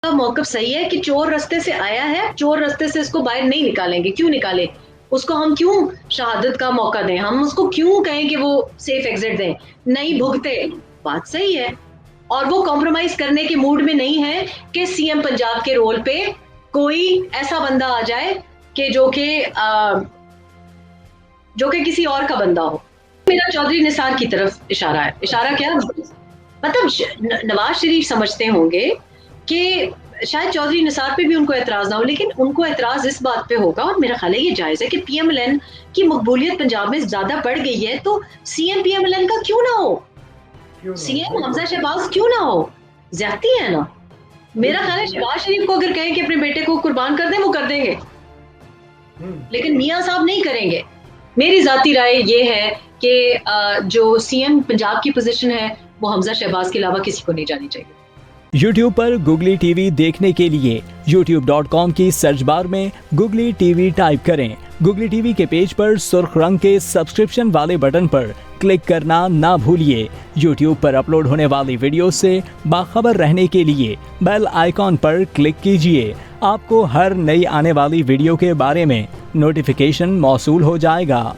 का मौकफ सही है कि चोर रास्ते से आया है, चोर रास्ते से इसको बाहर नहीं निकालेंगे। क्यों निकाले? उसको हम क्यों शहादत का मौका दें? हम उसको क्यों कहें कि वो सेफ एग्जिट दें? नहीं भुगते, बात सही है। और वो कॉम्प्रोमाइज करने के मूड में नहीं है कि सीएम पंजाब के रोल पे कोई ऐसा बंदा आ जाए कि जो कि किसी और का बंदा हो। मेरा चौधरी निसार की तरफ इशारा है। इशारा क्या मतलब, नवाज शरीफ समझते होंगे कि शायद चौधरी निसार पे भी उनको एतराज ना हो, लेकिन उनको एतराज इस बात पे होगा, और मेरा ख्याल है ये जायज है, कि पीएमएलएन की मकबूलियत पंजाब में ज्यादा बढ़ गई है, तो सीएम पीएमएलएन का क्यों ना हो? सीएम हमजा शहबाज क्यों ना हो? ज्यादती है ना। मेरा ख्याल है शहबाज शरीफ को अगर कहें कि अपने बेटे को कुर्बान कर दें, वो कर देंगे, लेकिन मियां साहब नहीं करेंगे। मेरी जाती राय ये है कि जो सीएम पंजाब की पोजीशन है वो हमजा शहबाज के अलावा किसी को नहीं जानी चाहिए। YouTube पर गुगली टीवी देखने के लिए youtube.com की सर्च बार में गुगली टीवी टाइप करें। गुगली टीवी के पेज पर सुर्ख रंग के सब्सक्रिप्शन वाले बटन पर क्लिक करना ना भूलिए। YouTube पर अपलोड होने वाली वीडियो से बाखबर रहने के लिए बेल आइकॉन पर क्लिक कीजिए। आपको हर नई आने वाली वीडियो के बारे में नोटिफिकेशन मौसूल हो जाएगा।